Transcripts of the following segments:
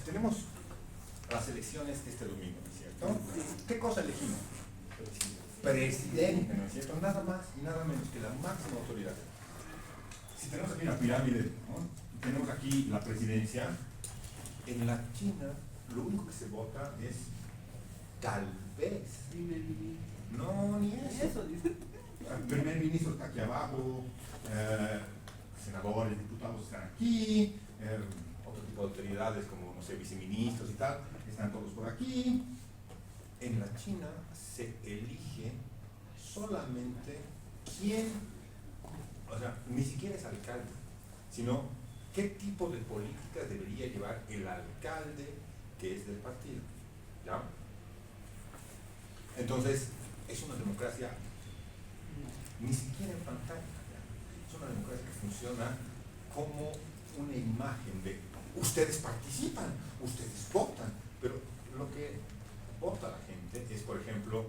tenemos las elecciones este domingo, ¿no es cierto? ¿Qué cosa elegimos? Presidente, ¿no es cierto? Nada más y nada menos que la máxima autoridad. Si tenemos aquí una pirámide, ¿no? Tenemos aquí la presidencia. En la China, lo único que se vota es tal vez. No, ni eso. El primer ministro está aquí abajo, senadores, diputados están aquí, otro tipo de autoridades como, no sé, viceministros y tal, están todos por aquí. En la China se elige solamente quién, o sea, ni siquiera es alcalde, sino qué tipo de política debería llevar el alcalde que es del partido, ¿ya? Entonces, es una democracia ni siquiera en pantalla, ¿ya? Es una democracia que funciona como una imagen de ustedes participan, ustedes votan, pero lo que vota la gente es, por ejemplo,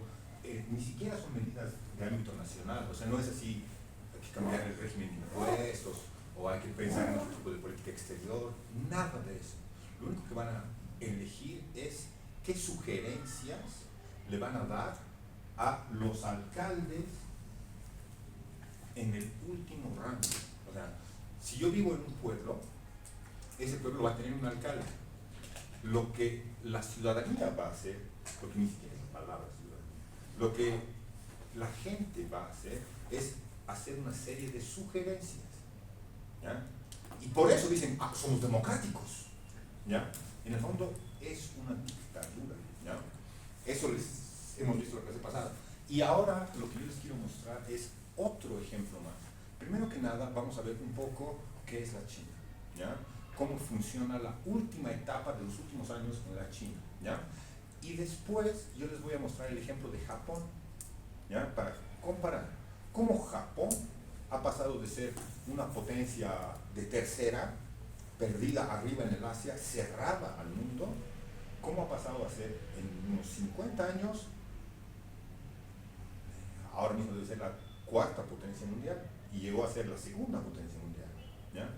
ni siquiera son medidas de ámbito nacional, o sea, no es así, hay que cambiar el régimen de impuestos, o hay que pensar en otro tipo de política exterior, nada de eso. Lo único que van a elegir es qué sugerencias le van a dar a los alcaldes en el último rango. O sea, si yo vivo en un pueblo, ese pueblo va a tener un alcalde. Lo que la ciudadanía va a hacer, porque ni siquiera es la palabra ciudadanía, lo que la gente va a hacer es hacer una serie de sugerencias, ¿ya? Y por eso dicen, somos democráticos, ¿ya? En el fondo es una dictadura, ¿ya? Eso les hemos visto la clase pasada. Y ahora lo que yo les quiero mostrar es otro ejemplo más. Primero que nada vamos a ver un poco qué es la China, ¿ya? Cómo funciona la última etapa de los últimos años en la China, ¿ya? Y después yo les voy a mostrar el ejemplo de Japón, ¿ya? Para comparar cómo Japón ha pasado de ser una potencia de tercera, perdida arriba en el Asia, cerrada al mundo, cómo ha pasado a ser en unos 50 años, ahora mismo debe ser la cuarta potencia mundial, y llegó a ser la segunda potencia mundial, ¿ya?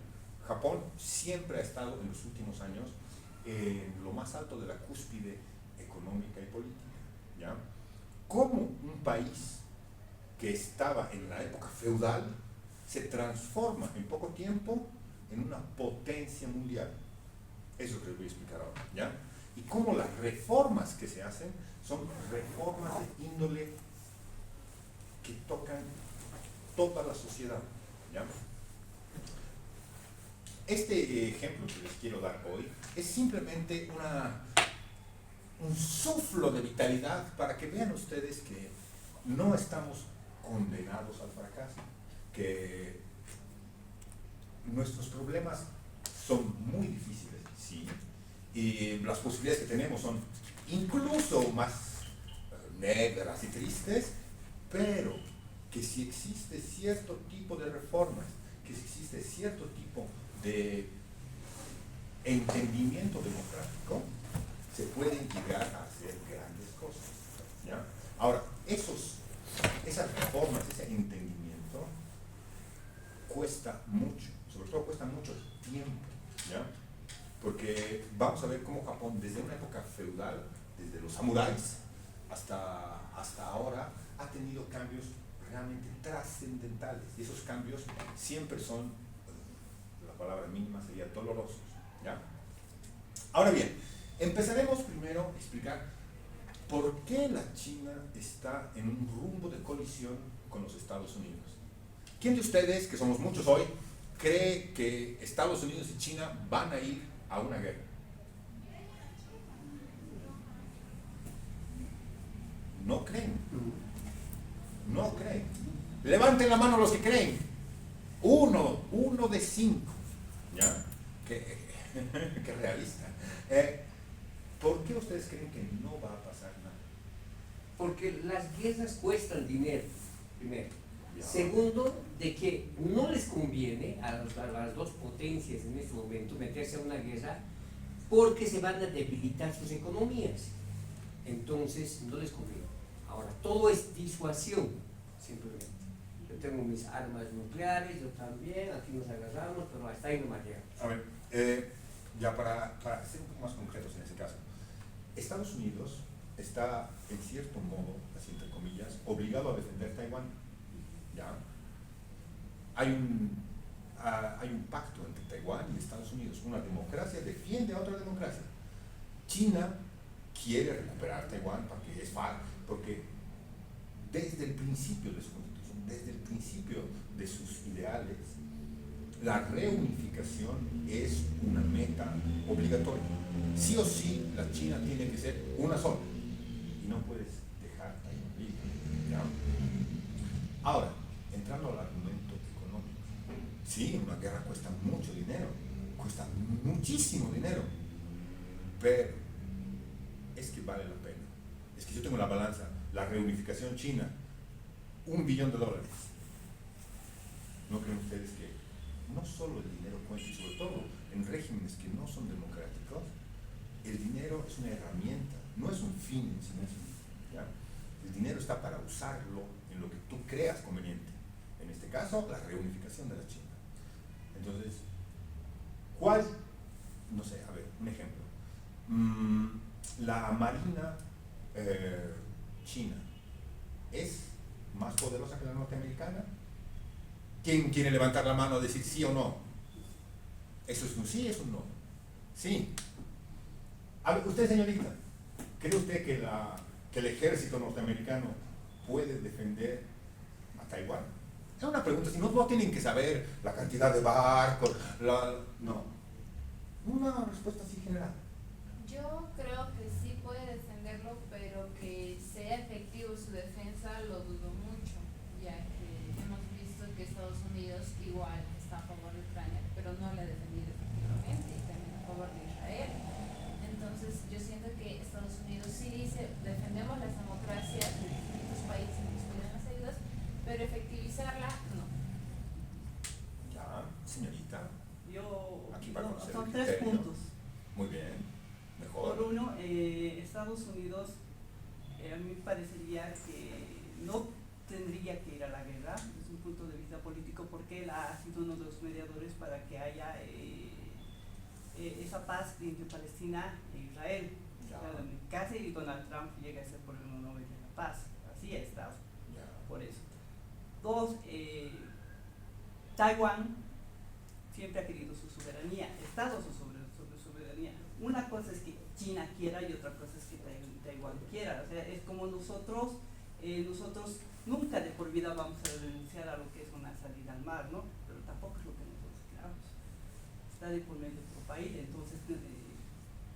Japón siempre ha estado en los últimos años en lo más alto de la cúspide económica y política, ¿ya? Como un país que estaba en la época feudal se transforma en poco tiempo en una potencia mundial. Eso es lo que les voy a explicar ahora, ¿ya? Y cómo las reformas que se hacen son reformas de índole que tocan toda la sociedad, ¿ya? Este ejemplo que les quiero dar hoy es simplemente un soplo de vitalidad para que vean ustedes que no estamos condenados al fracaso, que nuestros problemas son muy difíciles, sí, y las posibilidades que tenemos son incluso más negras y tristes, pero que si existe cierto tipo de reformas, que si existe cierto tipo de entendimiento democrático, se pueden llegar a hacer grandes cosas, ¿ya? Ahora, esas reformas, ese entendimiento, cuesta mucho, sobre todo cuesta mucho tiempo, ¿ya? Porque vamos a ver cómo Japón, desde una época feudal, desde los samuráis hasta ahora, ha tenido cambios realmente trascendentales, y esos cambios siempre son, la palabra mínima sería dolorosos, ¿ya? Ahora bien, empezaremos primero a explicar por qué la China está en un rumbo de colisión con los Estados Unidos. ¿Quién de ustedes, que somos muchos hoy, cree que Estados Unidos y China van a ir a una guerra? No creen. No creen. Levanten la mano los que creen. Uno de 5. ¿Ya? Qué realista. ¿Por qué ustedes creen que no va a pasar nada? Porque las guerras cuestan dinero, primero. Ya. Segundo, de que no les conviene a las dos potencias en este momento meterse a una guerra porque se van a debilitar sus economías. Entonces, no les conviene. Ahora, todo es disuasión, simplemente. Yo tengo mis armas nucleares, yo también, aquí nos agarramos, pero hasta ahí no me llega. A ver, Ya para ser un poco más concretos en ese caso, Estados Unidos está, en cierto modo, así entre comillas, obligado a defender Taiwán. ¿Ya? Hay un pacto entre Taiwán y Estados Unidos. Una democracia defiende a otra democracia. China quiere recuperar Taiwán porque desde el principio de su constitución, desde el principio de sus ideales, la reunificación es una meta obligatoria. Sí o sí, la China tiene que ser una sola. Y no puedes dejar Taiwán libre. ¿Ya? Ahora, entrando al argumento económico. Sí, una guerra cuesta mucho dinero. Cuesta muchísimo dinero. Pero es que vale la pena. Es que yo tengo la balanza. La reunificación china, $1 billón. ¿No creen ustedes que no solo el dinero cuenta, y sobre todo en regímenes que no son democráticos, el dinero es una herramienta, no es un fin en sí mismo? ¿Ya? El dinero está para usarlo en lo que tú creas conveniente. En este caso, la reunificación de la China. Entonces, ¿cuál? No sé, a ver, un ejemplo. La marina china es más poderosa que la norteamericana. ¿Quién quiere levantar la mano a decir sí o no? ¿Eso es un sí, es un no? Sí. A ver, usted, señorita, ¿cree usted que el ejército norteamericano puede defender a Taiwán? Es una pregunta, si no tienen que saber la cantidad de barcos, no. Una respuesta así general. Yo creo que sí puede defenderlo, pero que sea efectivo su defensa lo dudo mucho, ya que hemos visto que Estados Unidos igual está a favor de Ucrania, pero no la ha defendido efectivamente, y también a favor de Israel. Entonces yo siento que Estados Unidos sí dice, defendemos las democracias de distintos países que nos piden las ayudas, pero efectivizarla no. Ya, señorita. Aquí para conocer son el 3 criterio. puntos. Muy bien, mejor. Por uno, Estados Unidos, a mí me parecería que no tendría que ir a la guerra desde un punto de vista político, porque él ha sido uno de los mediadores para que haya esa paz entre Palestina e Israel. Claro, casi Donald Trump llega a ser por el Nobel de la Paz, así ha estado, por eso. 2, Taiwán siempre ha querido su soberanía, Estado su soberanía. Una cosa es que China quiera y otra cosa es que Taiwán quiera. O sea, es como nosotros nunca de por vida vamos a renunciar a lo que es una salida al mar, ¿no? Pero tampoco es lo que nosotros queramos. Está de por medio de otro país, entonces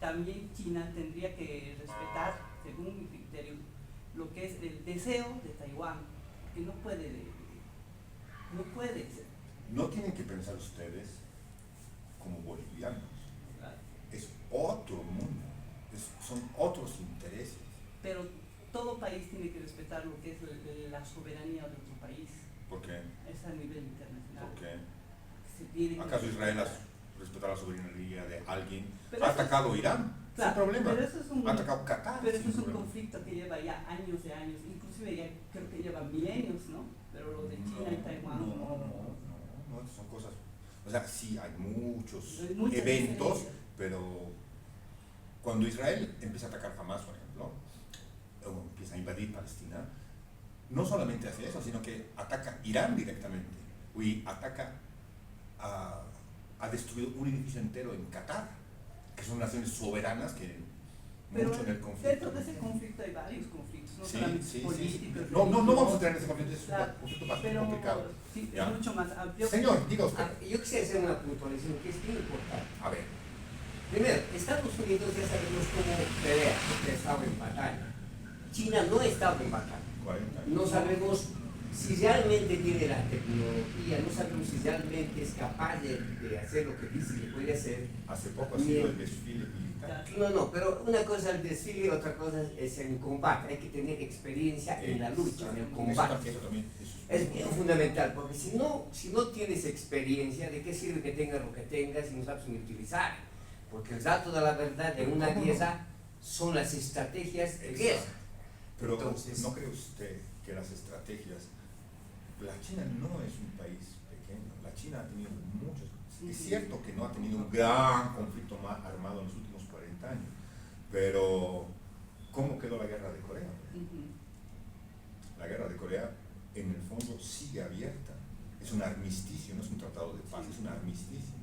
también China tendría que respetar, según mi criterio, lo que es el deseo de Taiwán, que no puede ser. No tienen que pensar ustedes como bolivianos. ¿Verdad? Es otro mundo, son otros intereses. Pero todo país tiene que respetar lo que es la soberanía de otro país. ¿Por qué? Es a nivel internacional. ¿Por qué? Se tiene que ¿Acaso respetar. Israel respetar la soberanía de alguien? Pero ¿Ha eso atacado Irán? Claro, sin problema. pero eso es un, ¿Ha atacado Qatar? pero eso sin es un problema. conflicto que lleva ya años de años, inclusive ya creo que lleva milenios, ¿no? Pero lo de China y Taiwán No, son cosas. O sea, sí, hay muchos Hay muchas eventos, diferencias. pero cuando Israel empieza a atacar Hamas, por ejemplo, o empieza a invadir Palestina, no solamente hace eso, sino que ataca Irán directamente, y ha destruido un edificio entero en Qatar, que son naciones soberanas que Pero mucho en el conflicto. dentro de ese conflicto hay varios conflictos, no Sí, solamente sí, políticos. No vamos a religiosos. entrar en ese conflicto, es Claro, un conflicto bastante pero complicado. sí, ¿Ya? es mucho más amplio. Señor, diga usted. Yo quisiera hacer una puntualización que es bien importante. A ver. Primero, Estados Unidos ya sabemos cómo pelea, porque ha estado en batalla. China no ha estado en batalla. 40 años. No sabemos si realmente tiene la tecnología, no sabemos si realmente es capaz de hacer lo que dice que puede hacer. Hace poco ha sido el desfile militar. No, pero una cosa es el desfile, otra cosa es el combate. Hay que tener experiencia en la lucha, en el combate. Eso también, Es bien fundamental, porque si no tienes experiencia, ¿de qué sirve que tengas lo que tengas si no sabes ni utilizar? Porque el dato de la verdad de una guerra son las estrategias de guerra. Pero Entonces, ¿no cree usted que las estrategias... La China no es un país pequeño. La China ha tenido muchos... Es cierto que no ha tenido un gran conflicto armado en los últimos 40 años, pero ¿cómo quedó la guerra de Corea? La guerra de Corea en el fondo sigue abierta. Es un armisticio, no es un tratado de paz, es un armisticio.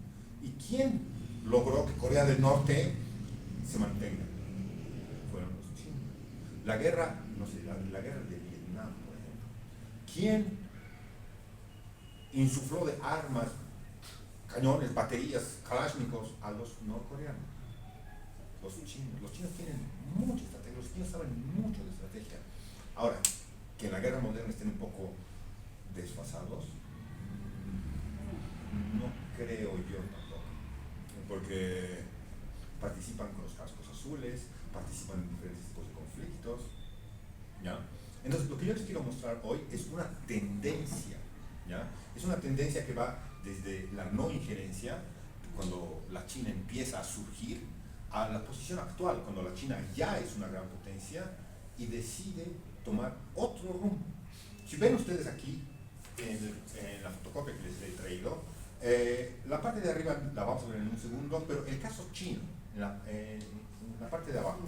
¿Y quién logró que Corea del Norte se mantenga? Fueron los chinos. La guerra, no sé, la guerra de Vietnam, por ejemplo. ¿Quién insufló de armas, cañones, baterías, kalashnikovs a los norcoreanos? Los chinos. Los chinos tienen mucha estrategia, los chinos saben mucho de estrategia. Ahora, que en la guerra moderna estén un poco desfasados, no creo yo tampoco, porque participan con los cascos azules, participan en diferentes tipos de conflictos, ¿ya? Entonces, lo que yo les quiero mostrar hoy es una tendencia, ¿ya? Es una tendencia que va desde la no injerencia, cuando la China empieza a surgir, a la posición actual, cuando la China ya es una gran potencia y decide tomar otro rumbo. Si ven ustedes aquí, en la fotocopia que les he traído, la parte de arriba la vamos a ver en un segundo, pero el caso chino, en la parte de abajo,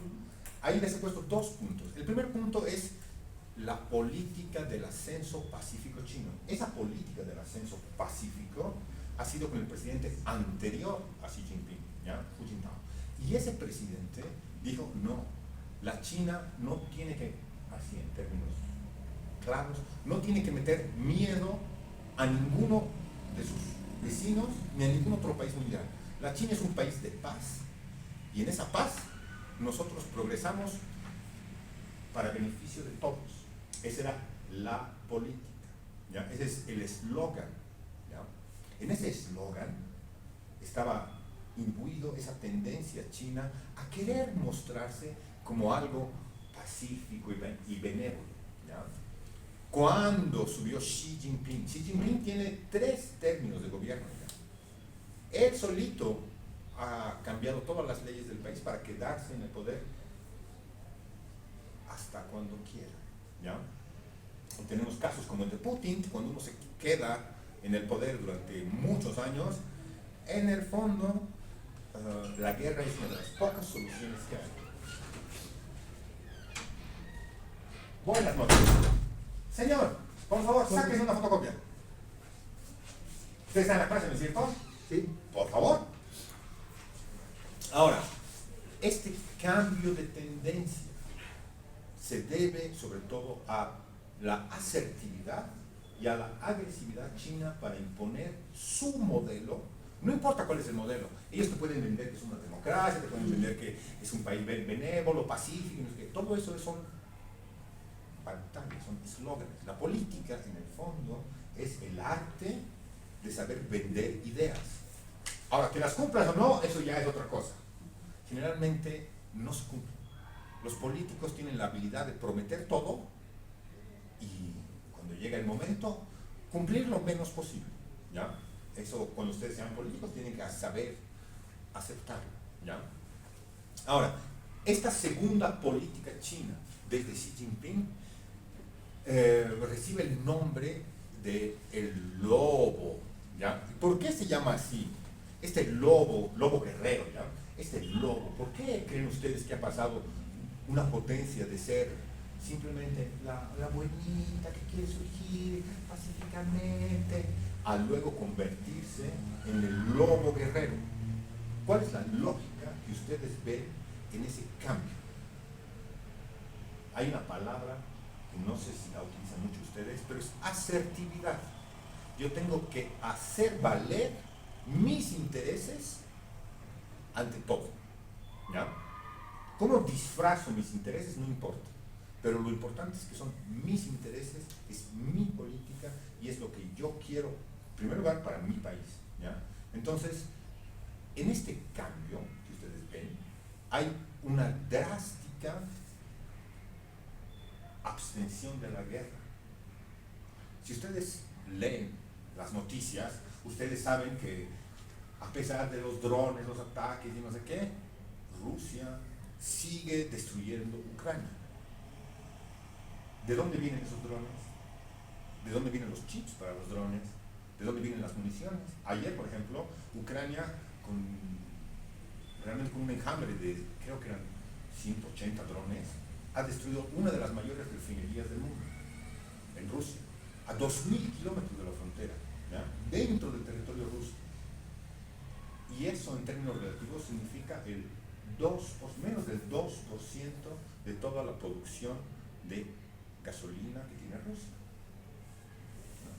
ahí les he puesto 2 puntos. El primer punto es la política del ascenso pacífico chino. Esa política del ascenso pacífico ha sido con el presidente anterior a Xi Jinping, ¿ya? Hu Jintao. Y ese presidente dijo, no, la China no tiene que, así en términos claros, no tiene que meter miedo a ninguno de sus vecinos ni a ningún otro país mundial. La China es un país de paz y en esa paz nosotros progresamos para beneficio de todos. Esa era la política, ¿ya? Ese es el eslogan, ¿ya? En ese eslogan estaba imbuido esa tendencia china a querer mostrarse como algo pacífico y benévolo, ¿ya? Cuando subió Xi Jinping tiene 3 términos de gobierno ya. Él solito ha cambiado todas las leyes del país para quedarse en el poder hasta cuando quiera, ¿ya? Y tenemos casos como el de Putin, cuando uno se queda en el poder durante muchos años, en el fondo la guerra es una de las pocas soluciones que hay. Buenas noches. Señor, por favor, sáquese una fotocopia. ¿Usted está en la clase, no es cierto? Sí. Por favor. Ahora, este cambio de tendencia se debe sobre todo a la asertividad y a la agresividad china para imponer su modelo. No importa cuál es el modelo, ellos te pueden vender que es una democracia, te pueden vender que es un país benévolo, pacífico, no sé qué. Todo eso son pantallas, son eslóganes. La política, en el fondo, es el arte de saber vender ideas. Ahora, que las cumplas o no, eso ya es otra cosa. Generalmente no se cumplen. Los políticos tienen la habilidad de prometer todo y cuando llega el momento, cumplir lo menos posible, ¿ya? Eso, cuando ustedes sean políticos, tienen que saber aceptarlo, ¿ya? Ahora, esta segunda política china, desde Xi Jinping, recibe el nombre de el lobo, ¿ya? ¿Por qué se llama así? Este lobo guerrero, ¿ya? Este lobo, ¿por qué creen ustedes que ha pasado una potencia de ser simplemente la buenita que quiere surgir pacíficamente a luego convertirse en el lobo guerrero? ¿Cuál es la lógica que ustedes ven en ese cambio? Hay una palabra que no sé si la utilizan mucho ustedes, pero es asertividad. Yo tengo que hacer valer mis intereses ante todo, ¿ya? ¿Cómo disfrazo mis intereses? No importa, pero lo importante es que son mis intereses, es mi política y es lo que yo quiero, en primer lugar, para mi país, ¿ya? Entonces, en este cambio que ustedes ven, hay una drástica abstención de la guerra. Si ustedes leen las noticias, ustedes saben que a pesar de los drones, los ataques y no sé qué, Rusia sigue destruyendo Ucrania. ¿De dónde vienen esos drones? ¿De dónde vienen los chips para los drones? de dónde vienen las municiones. Ayer, por ejemplo, Ucrania, realmente con un enjambre de, creo que eran 180 drones, ha destruido una de las mayores refinerías del mundo, en Rusia, a 2.000 kilómetros de la frontera, ¿ya? Dentro del territorio ruso. Y eso en términos relativos significa menos del 2% de toda la producción de gasolina que tiene Rusia.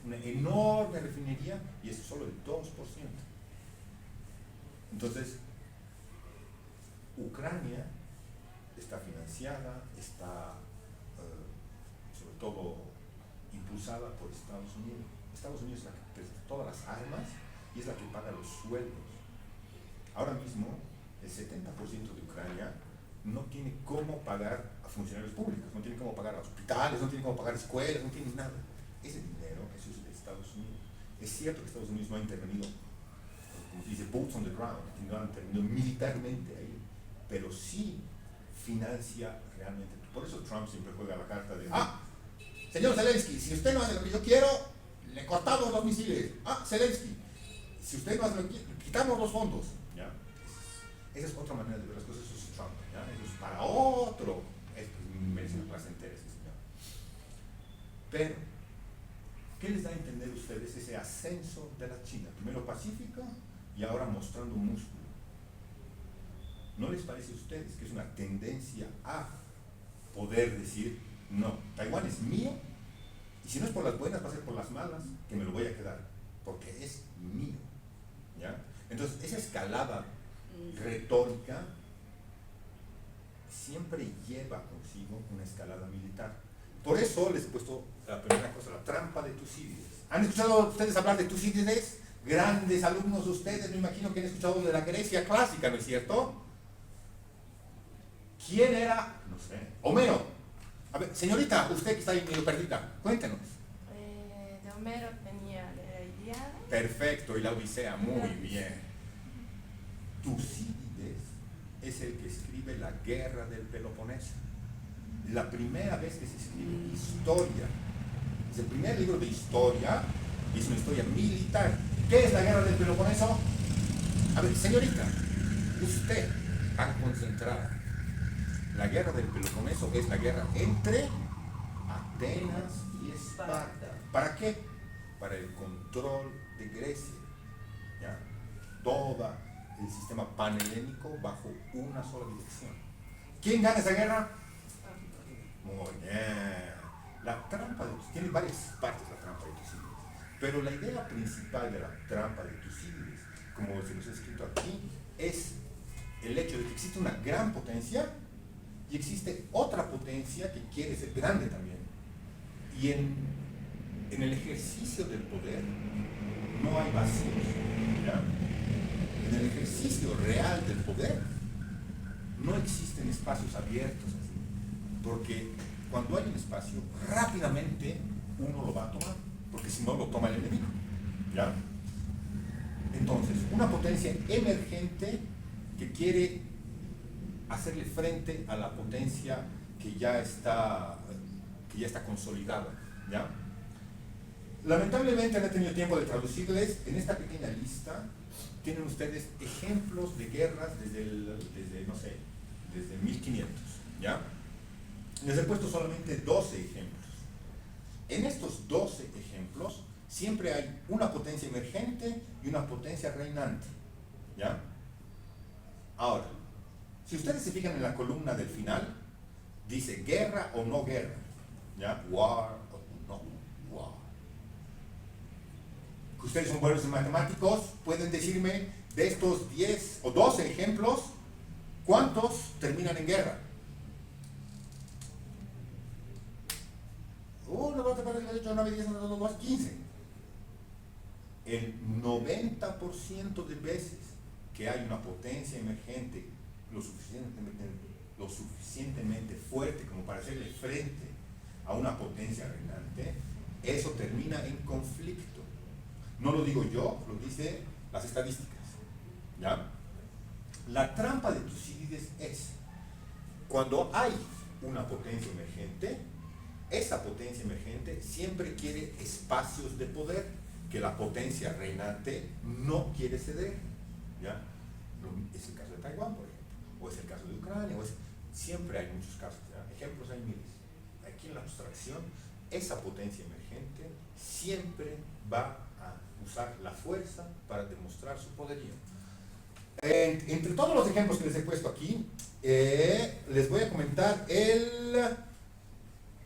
Una enorme refinería y es solo el 2%. Entonces, Ucrania está financiada, está sobre todo impulsada por Estados Unidos. Estados Unidos es la que presta todas las armas y es la que paga los sueldos. Ahora mismo, el 70% de Ucrania no tiene cómo pagar a funcionarios públicos, no tiene cómo pagar a hospitales, no tiene cómo pagar escuelas, no tiene nada. Ese dinero, eso es de Estados Unidos. Es cierto que Estados Unidos no ha intervenido, como se dice, boots on the ground, no ha intervenido militarmente ahí, pero sí financia realmente. Por eso Trump siempre juega la carta de, señor Zelensky, si usted no hace lo que yo quiero, le cortamos los misiles. Zelensky, si usted no hace lo que quiere, quitamos los fondos. ¿Ya? Esa es otra manera de ver las cosas, eso es Trump. ¿Ya? Eso es para otro. Merece una clase entera ese señor. Pero, ¿qué les da a entender a ustedes ese ascenso de la China? Primero pacífica y ahora mostrando músculo. ¿No les parece a ustedes que es una tendencia a poder decir, no, Taiwán es mío, y si no es por las buenas, va a ser por las malas, que me lo voy a quedar, porque es mío? ¿Ya? Entonces, esa escalada retórica siempre lleva consigo una escalada militar. Por eso les he puesto la primera cosa, la trampa de Tucídides. ¿Han escuchado ustedes hablar de Tucídides? Grandes alumnos de ustedes, me imagino que han escuchado de la Grecia clásica, ¿no es cierto? ¿Quién era? No sé. Homero. A ver, señorita, usted que está ahí medio perdida, cuéntenos. De Homero tenía la Ilíada. Perfecto, y la Odisea, muy bien. Tucídides es el que escribe la Guerra del Peloponeso. La primera vez que se escribe historia. Es el primer libro de historia y es una historia militar. ¿Qué es la Guerra del Peloponeso? A ver, señorita, usted, tan concentrada. La Guerra del Peloponeso es la guerra entre Atenas y Esparta. ¿Para qué? Para el control de Grecia. ¿Ya? Todo el sistema panhelénico bajo una sola dirección. ¿Quién gana esa guerra? Muy bien. La trampa de Tucídides, tiene varias partes la trampa de Tucídides, pero la idea principal de la trampa de Tucídides, como se nos ha escrito aquí, es el hecho de que existe una gran potencia y existe otra potencia que quiere ser grande también. Y en el ejercicio del poder no hay vacíos. ¿Ya? En el ejercicio real del poder no existen espacios abiertos así, porque cuando hay un espacio, rápidamente uno lo va a tomar, porque si no lo toma el enemigo. ¿Ya? Entonces, una potencia emergente que quiere hacerle frente a la potencia que ya está consolidada. ¿Ya? Lamentablemente no he tenido tiempo de traducirles. En esta pequeña lista tienen ustedes ejemplos de guerras desde 1500. ¿Ya? Les he puesto solamente 12 ejemplos. En estos 12 ejemplos siempre hay una potencia emergente y una potencia reinante. ¿Ya? Ahora, si ustedes se fijan en la columna del final, dice guerra o no guerra. ¿Ya? War o no war. Que ustedes son buenos en matemáticos, pueden decirme de estos 10 o 12 ejemplos, ¿cuántos terminan en guerra? 1, 2, 3, 4, 5, 6, 8, 9, 10, 11, 12, 13, 15. El 90% de veces que hay una potencia emergente lo suficientemente fuerte como para hacerle frente a una potencia reinante, eso termina en conflicto. No lo digo yo, lo dicen las estadísticas. ¿Ya? La trampa de Tucídides es, cuando hay una potencia emergente, esa potencia emergente siempre quiere espacios de poder que la potencia reinante no quiere ceder, ¿ya? Es el caso de Taiwán, por ejemplo, o es el caso de Ucrania, siempre hay muchos casos, ¿ya? Ejemplos hay miles. Aquí en la abstracción, esa potencia emergente siempre va a usar la fuerza para demostrar su poderío. Entre todos los ejemplos que les he puesto aquí, les voy a comentar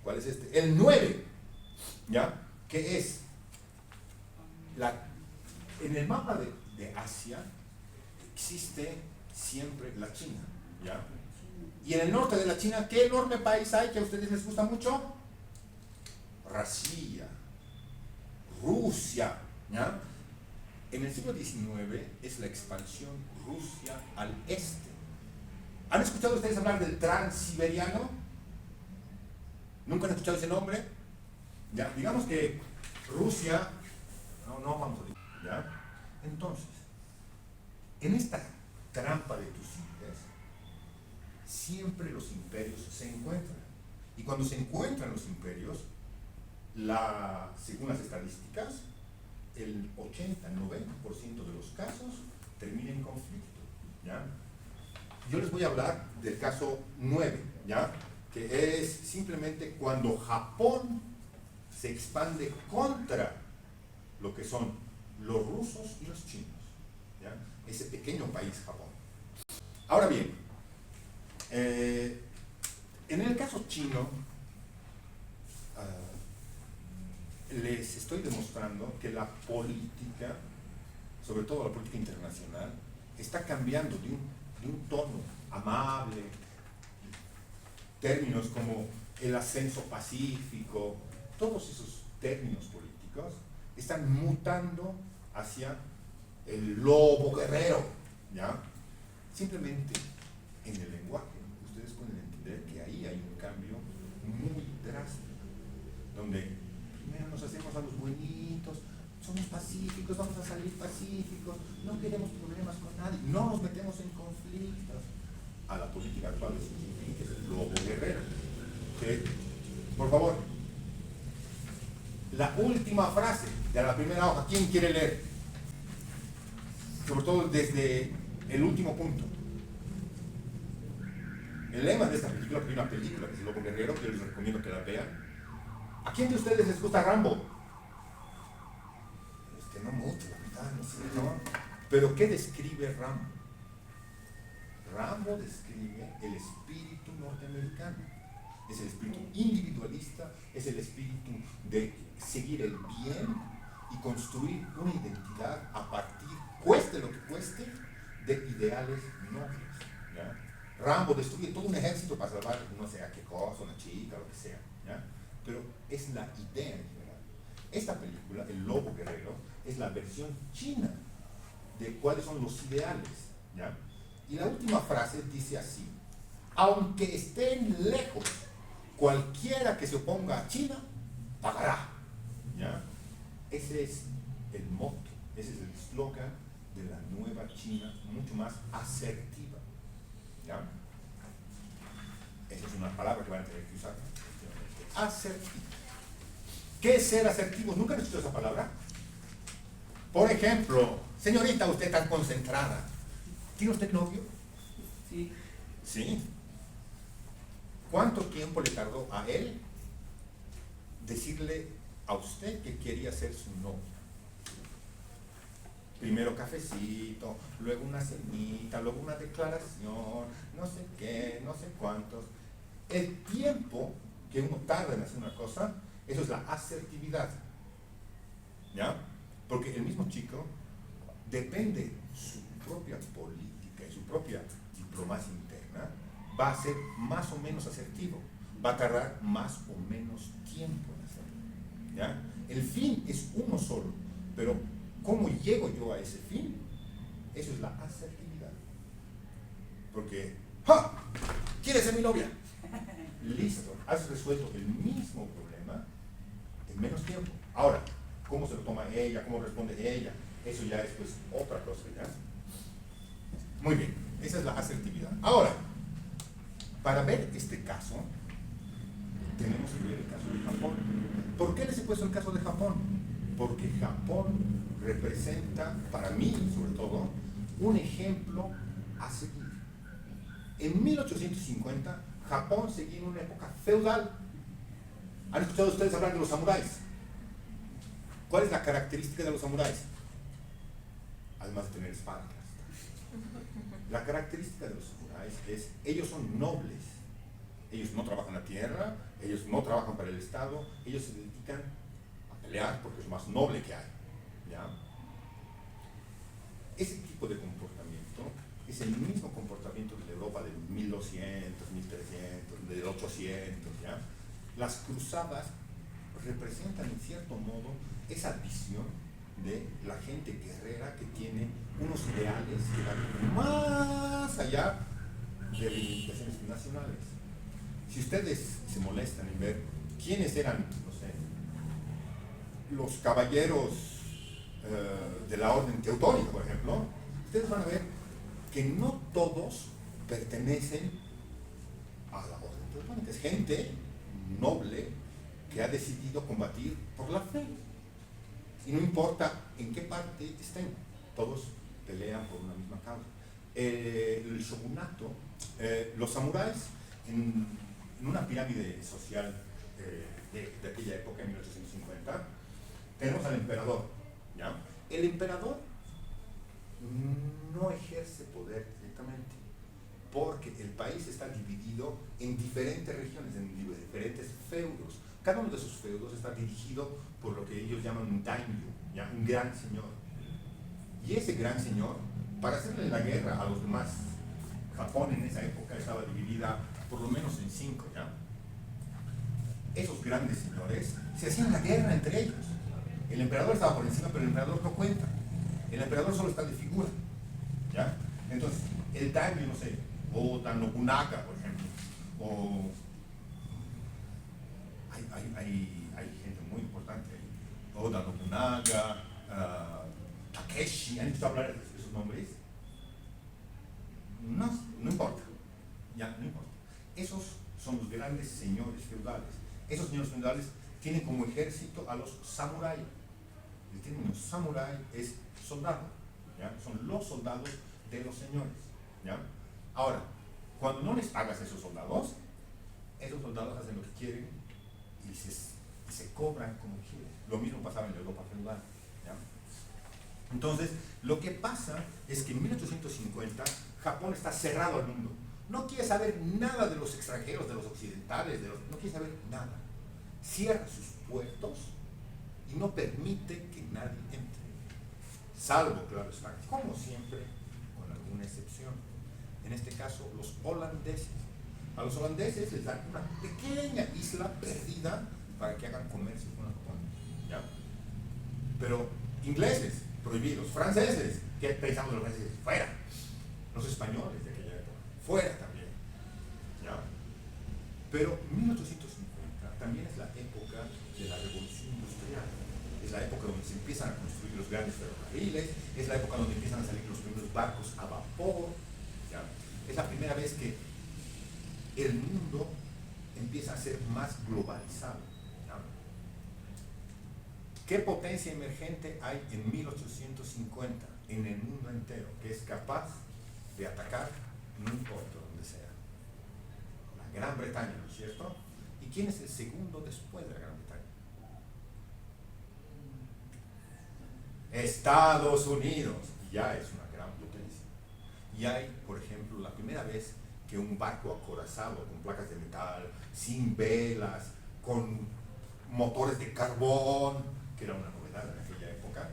¿cuál es este? El 9, ¿ya? Que es, en el mapa de Asia existe siempre la China, ¿ya? Y en el norte de la China, ¿qué enorme país hay que a ustedes les gusta mucho? Rusia, ¿ya? En el siglo XIX es la expansión Rusia al este. ¿Han escuchado ustedes hablar del Transiberiano? ¿Nunca han escuchado ese nombre? Ya, digamos que Rusia, no vamos a decir, ¿ya? Entonces, en esta trampa de Tucídides, siempre los imperios se encuentran. Y cuando se encuentran los imperios, según las estadísticas, el 80-90% de los casos termina en conflicto, ¿ya? Yo les voy a hablar del caso 9, ¿ya? Que es simplemente cuando Japón se expande contra lo que son los rusos y los chinos, ¿ya? Ese pequeño país Japón. Ahora bien, en el caso chino, les estoy demostrando que la política, sobre todo la política internacional, está cambiando de un tono amable, términos como el ascenso pacífico, todos esos términos políticos están mutando hacia el lobo guerrero, ¿ya? Simplemente en el lenguaje ustedes pueden entender que ahí hay un cambio muy drástico, donde primero nos hacemos a los buenitos, somos pacíficos, vamos a salir pacíficos, no queremos problemas con nadie, no nos metemos en conflictos. A la política actual es el lobo guerrero. ¿Okay? Por favor, la última frase de la primera hoja, ¿quién quiere leer? Sobre todo desde el último punto. El lema de esta película, que hay una película que es El Lobo Guerrero, que yo les recomiendo que la vean. ¿A quién de ustedes les gusta Rambo? No mucho, la verdad, no sé, ¿no? Pero ¿qué describe Rambo? Rambo describe el espíritu norteamericano. Es el espíritu individualista, es el espíritu de seguir el bien y construir una identidad a partir, cueste lo que cueste, de ideales nobles, ¿ya? Rambo destruye todo un ejército para salvar no sé a qué cosa, una chica, lo que sea, ¿ya? Pero es la idea en general. Esta película, El Lobo Guerrero, es la versión china de cuáles son los ideales, ¿ya? Y la última frase dice así: aunque estén lejos, cualquiera que se oponga a China, pagará, ¿ya? Ese es el motto, ese es el eslogan de la nueva China, mucho más asertiva, ¿ya? Esa es una palabra que van a tener que usar, asertivo. ¿Qué es ser asertivo? ¿Nunca han escuchado esa palabra? Por ejemplo, señorita, usted tan concentrada, ¿tiene usted novio? Sí. Sí. ¿Cuánto tiempo le tardó a él decirle a usted que quería ser su novio? Primero cafecito, luego una cenita, luego una declaración, no sé qué, no sé cuántos. El tiempo que uno tarda en hacer una cosa, eso es la asertividad, ¿ya? Porque el mismo chico depende de su propia política y su propia diplomacia interna, va a ser más o menos asertivo, va a tardar más o menos tiempo en hacerlo, ¿ya? El fin es uno solo, pero ¿cómo llego yo a ese fin? Eso es la asertividad. Porque, ¡ja! ¿Quieres ser mi novia? Listo, has resuelto el mismo problema en menos tiempo. Ahora, ¿cómo se lo toma ella? ¿Cómo responde ella? Eso ya es pues otra cosa, ¿ya? Muy bien, esa es la asertividad. Ahora, para ver este caso, tenemos que ver el caso de Japón. ¿Por qué les he puesto el caso de Japón? porque Japón representa, para mí sobre todo, un ejemplo a seguir. En 1850, Japón seguía en una época feudal. ¿Han escuchado ustedes hablar de los samuráis? ¿Cuál es la característica de los samuráis? Además de tener espadas. La característica de los samuráis es, ellos son nobles. Ellos no trabajan la tierra, ellos no trabajan para el Estado, ellos se dedican a pelear porque es lo más noble que hay. ¿Ya? Ese tipo de comportamiento es el mismo comportamiento de la Europa del 1200, 1300, del 800. ¿Ya? Las cruzadas representan en cierto modo esa visión de la gente guerrera que tiene unos ideales que van más allá de reivindicaciones nacionales. Si ustedes se molestan en ver quiénes eran, no sé, los caballeros de la orden teutónica, por ejemplo, ustedes van a ver que no todos pertenecen a la orden teutónica. Es gente noble que ha decidido combatir por la fe. Y no importa en qué parte estén, todos pelean por una misma causa. El shogunato, los samuráis, en una pirámide social de aquella época, en 1850, tenemos al emperador. ¿Ya? El emperador no ejerce poder directamente, porque el país está dividido en diferentes regiones, en diferentes feudos. Cada uno de esos feudos está dirigido por lo que ellos llaman un daimyo, ¿ya? Un gran señor. Y ese gran señor, para hacerle la guerra a los demás, Japón en esa época estaba dividida por lo menos en 5, ¿ya? Esos grandes señores se hacían la guerra entre ellos. El emperador estaba por encima, pero el emperador no cuenta. El emperador solo está de figura, ¿ya? Entonces, el daimyo, no sé, Oda Nobunaga, por ejemplo, o hay gente muy importante ahí, Oda Nobunaga, Takeshi. ¿Han escuchado hablar de esos nombres? No importa, ya, no importa. Esos son los grandes señores feudales. Esos señores feudales tienen como ejército a los samuráis. El término samurái es soldado, ¿ya? Son los soldados de los señores, ¿ya? Ahora, cuando no les pagas a esos soldados hacen lo que quieren y se cobran como quieren. Lo mismo pasaba en la Europa feudal, ¿ya? Entonces, lo que pasa es que en 1850 Japón está cerrado al mundo. No quiere saber nada de los extranjeros, de los occidentales, no quiere saber nada. Cierra sus puertos y no permite que nadie entre. Salvo, claro está, como siempre, con alguna excepción. En este caso, los holandeses. A los holandeses les dan una pequeña isla perdida para que hagan comercio con Japón, ¿ya? Pero ingleses, prohibidos. Franceses, ¿qué pensamos de los franceses? Fuera. Los españoles de aquella época, fuera también, ¿ya? Pero 1850 también es la época de la revolución industrial. Es la época donde se empiezan a construir los grandes ferrocarriles, es la época donde empiezan a salir los primeros barcos a vapor, ¿ya? Es la primera vez que el mundo empieza a ser más globalizado, ¿ya? ¿Qué potencia emergente hay en 1850 en el mundo entero que es capaz de atacar no importa donde sea? La Gran Bretaña, ¿no es cierto? ¿Y quién es el segundo después de la Gran Bretaña? Estados Unidos. Ya es una gran potencia. Y hay, por ejemplo, la primera vez que un barco acorazado con placas de metal, sin velas, con motores de carbón, que era una novedad en aquella época,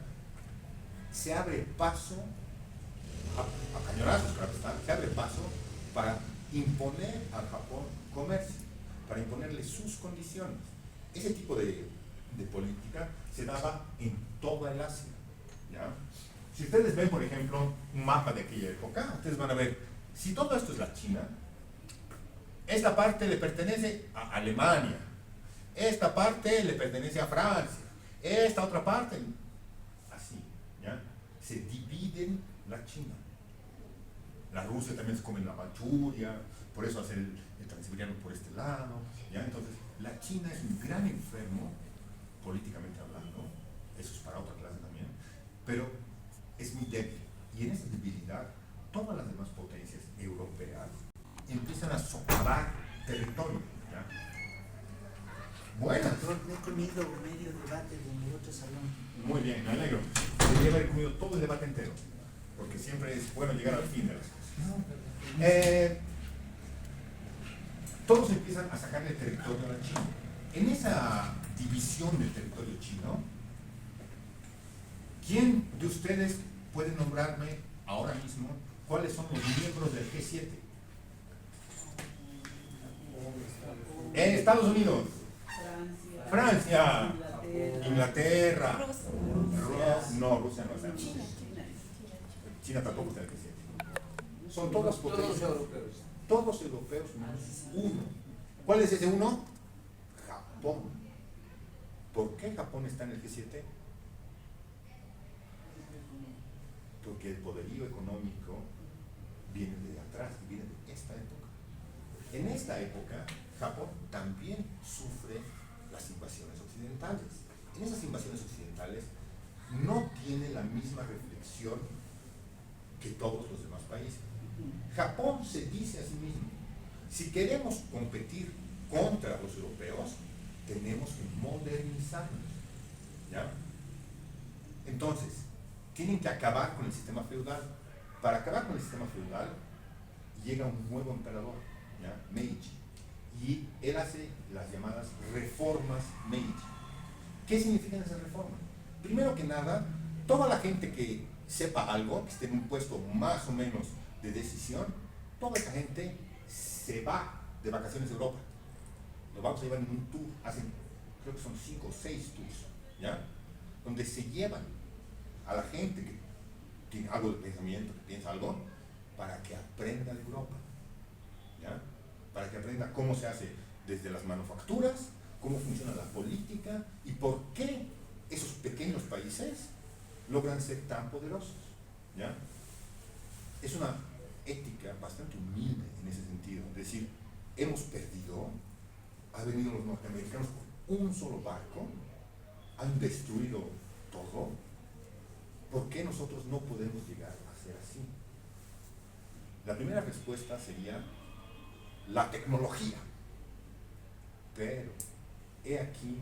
se abre paso a cañonazos, claro está, se abre paso para imponer al Japón comercio, para imponerle sus condiciones. Ese tipo de política se daba en toda el Asia, ¿ya? Si ustedes ven, por ejemplo, un mapa de aquella época, ustedes van a ver, si todo esto es la China, esta parte le pertenece a Alemania, esta parte le pertenece a Francia, esta otra parte, así, ¿ya? Se dividen la China. La Rusia también se come la Manchuria, por eso hace el transiberiano por este lado, ¿ya? Entonces, la China es un gran enfermo, políticamente hablando, eso es para otra clase también, pero es muy débil. Y en esa debilidad, todas las demás potencias europeas empiezan a socavar territorio. ¿Ya? Buenas. Doctor, me he comido medio debate de mi otro salón. Muy bien, me alegro. Debería haber comido todo el debate entero, porque siempre es bueno llegar al fin de las cosas. Todos empiezan a sacarle territorio a la China. En esa división del territorio chino, ¿quién de ustedes puede nombrarme ahora mismo cuáles son los miembros del G7? Estados Unidos, Francia, Inglaterra, no, Rusia no está. China tampoco está en el G7. Son todas Todos potencias. europeos. Todos europeos menos uno. ¿Cuál es ese uno? Japón. ¿Por qué Japón está en el G7? Porque el poderío económico viene de atrás, viene de esta época. En esta época, Japón también sufre las invasiones occidentales. En esas invasiones occidentales no tiene la misma reflexión que todos los demás países. Japón se dice a sí mismo, si queremos competir contra los europeos, tenemos que modernizarnos. ¿Ya? Entonces, tienen que acabar con el sistema feudal. Para acabar con el sistema feudal, llega un nuevo emperador, ¿ya? Meiji, y él hace las llamadas reformas Meiji. ¿Qué significan esas reformas? Primero que nada, toda la gente que sepa algo, que esté en un puesto más o menos de decisión, toda esa gente se va de vacaciones a Europa. Lo vamos a llevar en un tour, hacen, creo que son 5 o 6 tours, ¿ya? Donde se llevan a la gente que tiene algo de pensamiento, que piensa algo, para que aprenda de Europa, ¿ya? Para que aprenda cómo se hace desde las manufacturas, cómo funciona la política y por qué esos pequeños países logran ser tan poderosos, ¿ya? Es una ética bastante humilde en ese sentido, es decir, hemos perdido, han venido los norteamericanos con un solo barco, han destruido todo, ¿por qué nosotros no podemos llegar a ser así? La primera respuesta sería la tecnología, pero he aquí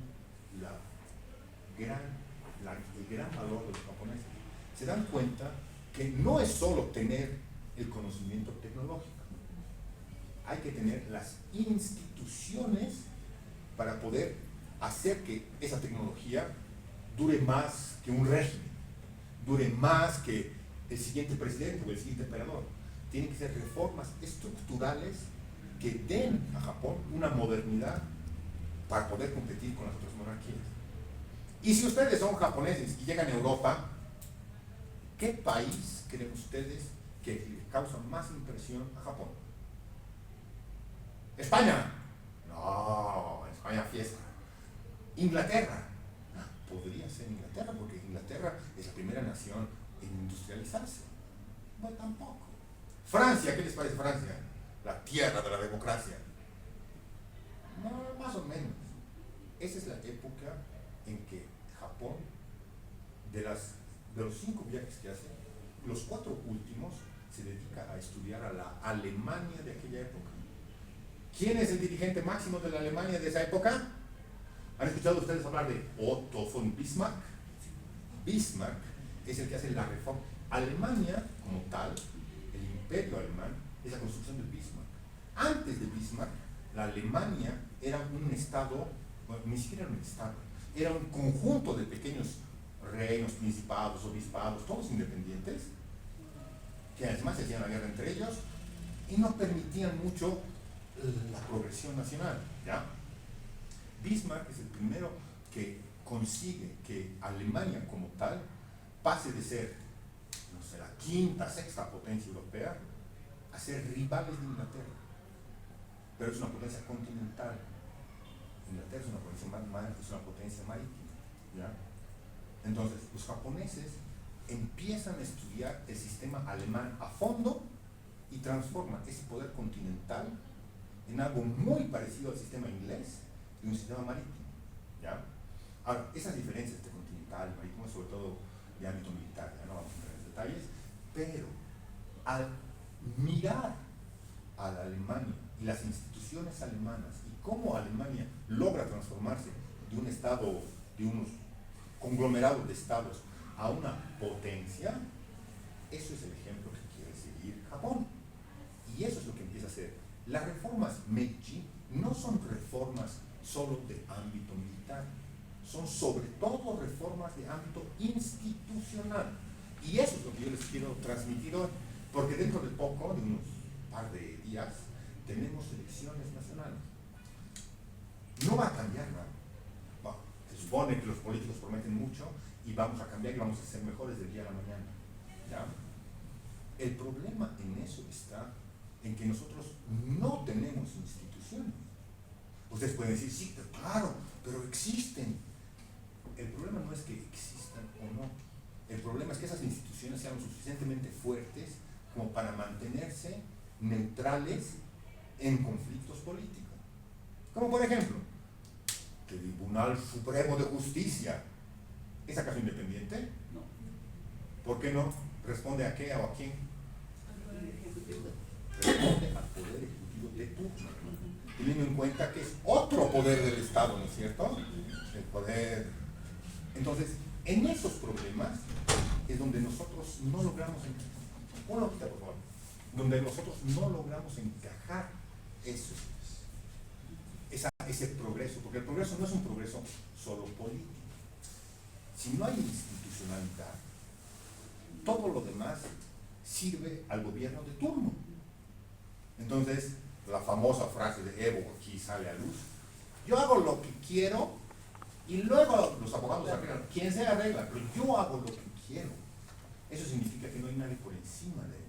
el gran valor de los japoneses. Se dan cuenta que no es solo tener el conocimiento tecnológico, hay que tener las instituciones para poder hacer que esa tecnología dure más que un régimen, dure más que el siguiente presidente o el siguiente emperador. Tienen que ser reformas estructurales que den a Japón una modernidad para poder competir con las otras monarquías. Y si ustedes son japoneses y llegan a Europa, ¿qué país creen ustedes que le causa más impresión a Japón? España. No, España fiesta. Inglaterra. Podría ser Inglaterra, porque Inglaterra es la primera nación en industrializarse. Bueno, tampoco. Francia, ¿qué les parece Francia? La tierra de la democracia. No, más o menos. Esa es la época en que Japón, de los 5 viajes que hace, los 4 últimos se dedica a estudiar a la Alemania de aquella época. ¿Quién es el dirigente máximo de la Alemania de esa época? ¿Han escuchado ustedes hablar de Otto von Bismarck? Bismarck es el que hace la reforma. Alemania, como tal, el imperio alemán, es la construcción de Bismarck. Antes de Bismarck, la Alemania era un estado, bueno, ni siquiera era un estado, era un conjunto de pequeños reinos, principados, obispados, todos independientes, que además se hacían la guerra entre ellos y no permitían mucho la progresión nacional, ¿ya? Bismarck es el primero que consigue que Alemania como tal pase de ser, no sé, la 5ª, 6ª potencia europea a ser rivales de Inglaterra. Pero es una potencia continental. Inglaterra es una potencia marítima, ¿ya? Entonces, los japoneses empiezan a estudiar el sistema alemán a fondo y transforman ese poder continental en algo muy parecido al sistema inglés y un sistema marítimo, ¿ya? Ahora, esas diferencias de continental continental, marítimo, sobre todo de ámbito militar, ya no vamos a entrar en detalles, pero al mirar a la Alemania y las instituciones alemanas y cómo Alemania logra transformarse de un estado, de unos conglomerados de estados a una potencia, eso es el ejemplo que quiere seguir Japón. Y eso es lo que empieza a hacer. Las reformas Meiji no son reformas solo de ámbito militar, son sobre todo reformas de ámbito institucional. Y eso es lo que yo les quiero transmitir hoy, porque dentro de poco, de unos par de días, tenemos elecciones nacionales. No va a cambiar nada. Bueno, se supone que los políticos prometen mucho y vamos a cambiar y vamos a ser mejores del día a la mañana. ¿Ya? El problema en eso está en que nosotros no tenemos instituciones. Ustedes pueden decir, sí, claro, pero existen. El problema no es que existan o no. El problema es que esas instituciones sean lo suficientemente fuertes como para mantenerse neutrales en conflictos políticos. Como por ejemplo, que el Tribunal Supremo de Justicia, ¿es acaso independiente? No. ¿Por qué no? ¿Responde a qué o a quién? El Ejecutivo. Responde al Poder Ejecutivo de turno, teniendo en cuenta que es otro poder del Estado, ¿no es cierto? El poder. Entonces, en esos problemas es donde nosotros no logramos encajar. Una hojita, por favor. Donde nosotros no logramos encajar eso. Ese progreso, porque el progreso no es un progreso solo político. Si no hay institucionalidad, todo lo demás sirve al gobierno de turno. Entonces, la famosa frase de Evo aquí sale a luz: yo hago lo que quiero y luego los abogados arreglan. Quien se arregla, pero yo hago lo que quiero. Eso significa que no hay nadie por encima de